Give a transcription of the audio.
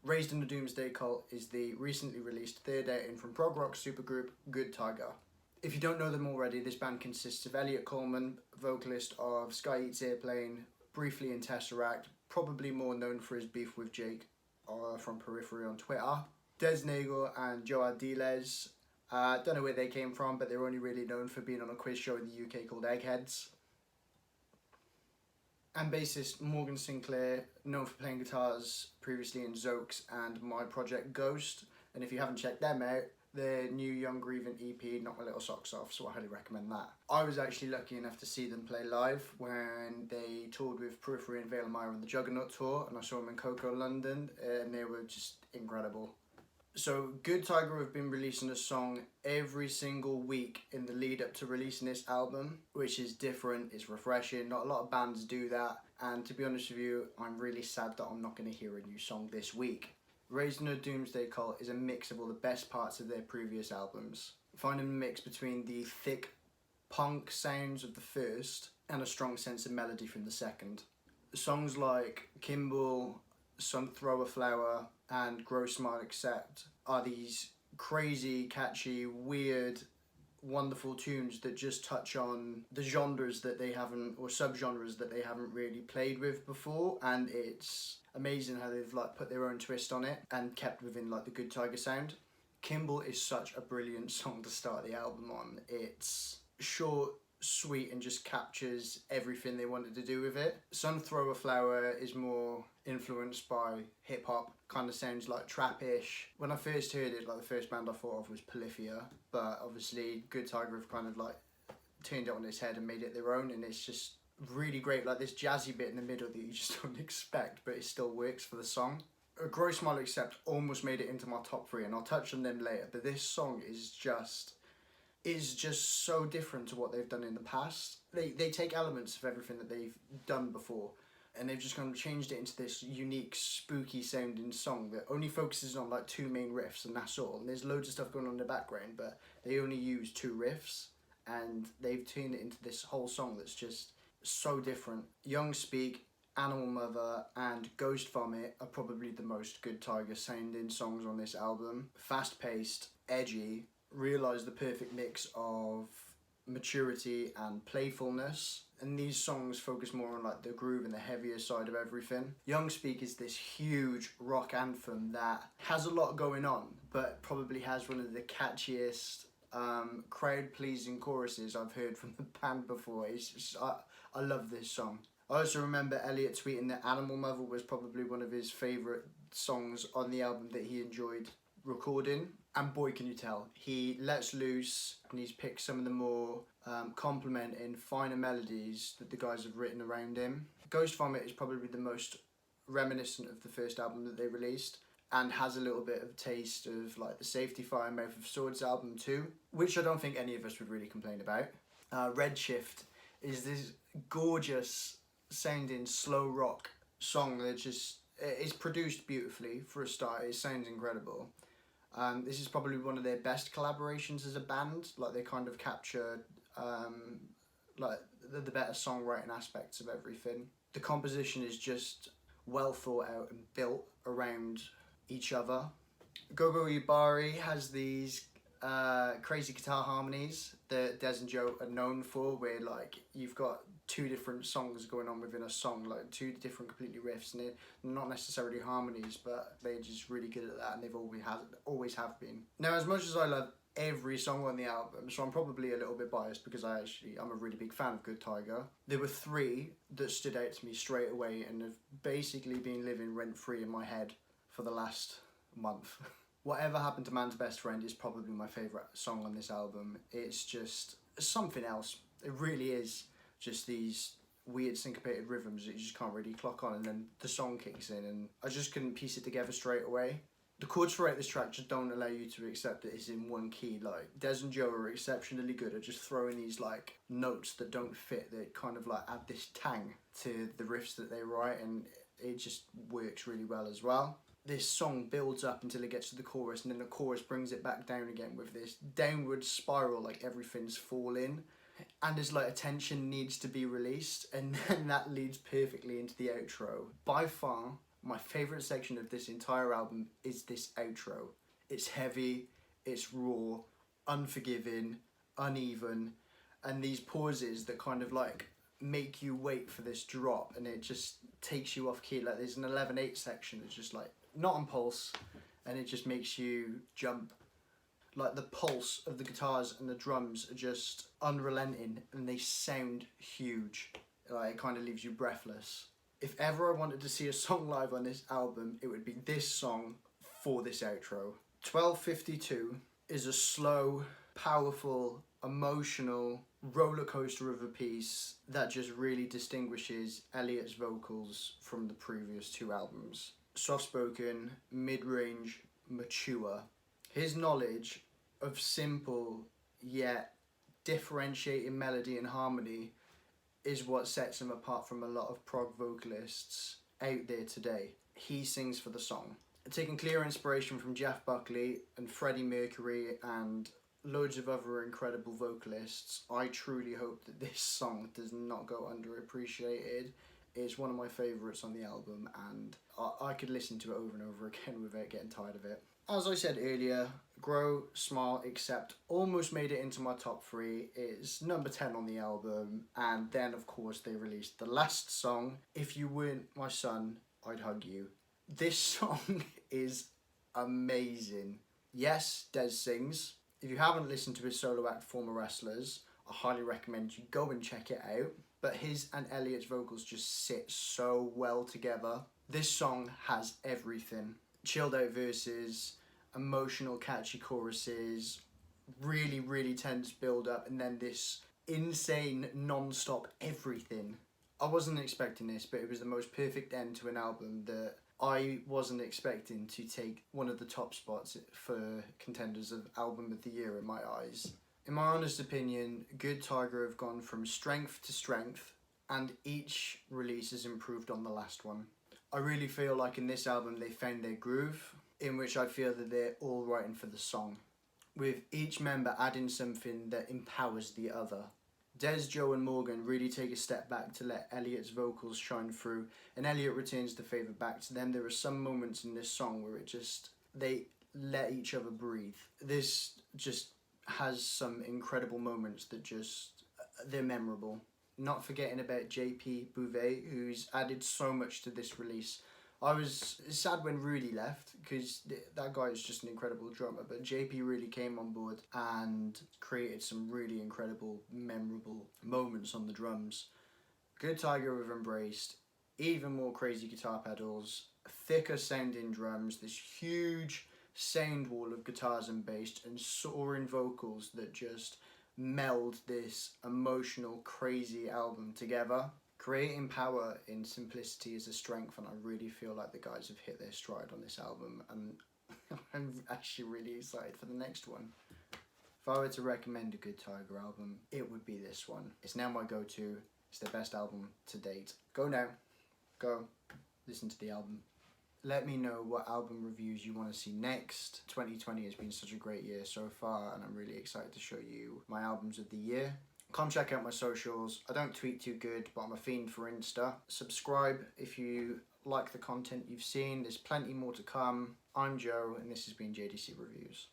Raised in the Doomsday Cult is the recently released third outing from prog rock supergroup Good Tiger. If you don't know them already, this band consists of Elliot Coleman, vocalist of Sky Eats Airplane, briefly in Tesseract, probably more known for his beef with Jake from Periphery on Twitter. Des Nagel and Joe Ardiles, don't know where they came from, but they're only really known for being on a quiz show in the UK called Eggheads. And bassist Morgan Sinclair, known for playing guitars previously in Zokes and my project Ghost. And if you haven't checked them out, their new Young Grieving EP, Knock My Little Socks Off, so I highly recommend that. I was actually lucky enough to see them play live when they toured with Periphery and Vale of Mire on the Juggernaut tour, and I saw them in Coco, London, and they were just incredible. So Good Tiger have been releasing a song every single week in the lead up to releasing this album, which is different, it's refreshing. Not a lot of bands do that, and to be honest with you, I'm really sad that I'm not going to hear a new song this week. Raised in a Doomsday Cult is a mix of all the best parts of their previous albums. Finding a mix between the thick punk sounds of the first and a strong sense of melody from the second. Songs like Kimball, Some Throw a Flower and Gross Smile Accept are these crazy, catchy, weird, wonderful tunes that just touch on the genres that they haven't, or subgenres that they haven't really played with before, and it's amazing how they've like put their own twist on it and kept within like the Good Tiger sound. Kimball is such a brilliant song to start the album on. It's short, sweet, and just captures everything they wanted to do with it. Some Throw a Flower is more influenced by hip hop, kind of sounds like trap-ish. When I first heard it, like the first band I thought of was Polyphia, but obviously Good Tiger have kind of like turned it on its head and made it their own, and it's just really great, like this jazzy bit in the middle that you just don't expect, but it still works for the song. Gross Smile Accept almost made it into my top 3, and I'll touch on them later, but this song is just so different to what they've done in the past. They take elements of everything that they've done before, and they've just kind of changed it into this unique, spooky sounding song that only focuses on like 2 main riffs, and that's all. And there's loads of stuff going on in the background, but they only use 2 riffs, and they've turned it into this whole song that's just so different. Young Speak, Animal Mother and Ghost Vomit are probably the most Good Tiger sounding songs on this album. Fast paced, edgy, realise the perfect mix of maturity and playfulness, and these songs focus more on like the groove and the heavier side of everything. Young Speak is this huge rock anthem that has a lot going on, but probably has one of the catchiest crowd pleasing choruses I've heard from the band before. It's just, I love this song. I also remember Elliot tweeting that Animal Mother was probably one of his favourite songs on the album that he enjoyed recording, and boy can you tell, he lets loose and he's picked some of the more complimenting, finer melodies that the guys have written around him. Ghost Vomit is probably the most reminiscent of the first album that they released, and has a little bit of taste of like the Safety Fire Mouth of Swords album too, which I don't think any of us would really complain about. Redshift is this gorgeous sounding slow rock song that just is produced beautifully for a start. It sounds incredible. This is probably one of their best collaborations as a band. Like they kind of capture like the better songwriting aspects of everything. The composition is just well thought out and built around each other. Gogo Yubari has these crazy guitar harmonies that Des and Joe are known for, where like you've got 2 different songs going on within a song, like 2 different completely riffs, and they're not necessarily harmonies, but they're just really good at that, and they've always have been. Now, as much as I love every song on the album, so I'm probably a little bit biased because I'm a really big fan of Good Tiger, there were 3 that stood out to me straight away and have basically been living rent-free in my head for the last month. Whatever Happened to Man's Best Friend is probably my favourite song on this album. It's just something else. It really is just these weird syncopated rhythms that you just can't really clock on, and then the song kicks in and I just couldn't piece it together straight away. The chords throughout this track just don't allow you to accept that it's in one key. Like Des and Joe are exceptionally good at just throwing these like notes that don't fit, that kind of like add this tang to the riffs that they write, and it just works really well as well. This song builds up until it gets to the chorus, and then the chorus brings it back down again with this downward spiral, like everything's falling, and there's like a tension needs to be released, and then that leads perfectly into the outro. By far My favourite section of this entire album is this outro. It's heavy, it's raw, unforgiving, uneven, and these pauses that kind of like make you wait for this drop, and it just takes you off key. Like there's an 11/8 section that's just like not on pulse, and it just makes you jump. Like the pulse of the guitars and the drums are just unrelenting, and they sound huge. Like it kind of leaves you breathless. If ever I wanted to see a song live on this album, it would be this song for this outro. 12:52 is a slow, powerful, emotional roller coaster of a piece that just really distinguishes Elliot's vocals from the previous two albums. Soft-spoken, mid-range, mature. His knowledge of simple yet differentiating melody and harmony is what sets him apart from a lot of prog vocalists out there today. He sings for the song. Taking clear inspiration from Jeff Buckley and Freddie Mercury and loads of other incredible vocalists, I truly hope that this song does not go underappreciated. It's one of my favourites on the album, and I could listen to it over and over again without getting tired of it. As I said earlier, Grow, Smile, Accept almost made it into my top 3. It's number 10 on the album, and then of course they released the last song, If You Weren't My Son, I'd Hug You. This song is amazing. Yes, Des sings. If you haven't listened to his solo act, Former Wrestlers, I highly recommend you go and check it out. But his and Elliot's vocals just sit so well together. This song has everything. Chilled out verses, emotional catchy choruses, really, really tense build up, and then this insane non-stop everything. I wasn't expecting this, but it was the most perfect end to an album that I wasn't expecting to take one of the top spots for contenders of album of the year in my eyes. In my honest opinion, Good Tiger have gone from strength to strength, and each release has improved on the last one. I really feel like in this album they found their groove, in which I feel that they're all writing for the song, with each member adding something that empowers the other. Des, Joe and Morgan really take a step back to let Elliot's vocals shine through, and Elliot returns the favour back to them. There are some moments in this song where they let each other breathe. This just has some incredible moments that they're memorable. Not forgetting about JP Bouvet, who's added so much to this release. I was sad when Rudy left, because that guy is just an incredible drummer, but JP really came on board and created some really incredible, memorable moments on the drums. Good Tiger have embraced even more crazy guitar pedals, thicker sounding drums, this huge sound wall of guitars and bass, and soaring vocals that just meld this emotional, crazy album together. Creating power in simplicity is a strength, and I really feel like the guys have hit their stride on this album, and I'm actually really excited for the next one. If I were to recommend a Good Tiger album, it would be this one. It's now my go-to. It's their best album to date. Go now. Go. Listen to the album. Let me know what album reviews you want to see next. 2020 has been such a great year so far, and I'm really excited to show you my albums of the year. Come check out my socials. I don't tweet too good, but I'm a fiend for Insta. Subscribe if you like the content you've seen. There's plenty more to come. I'm Joe, and this has been JDC Reviews.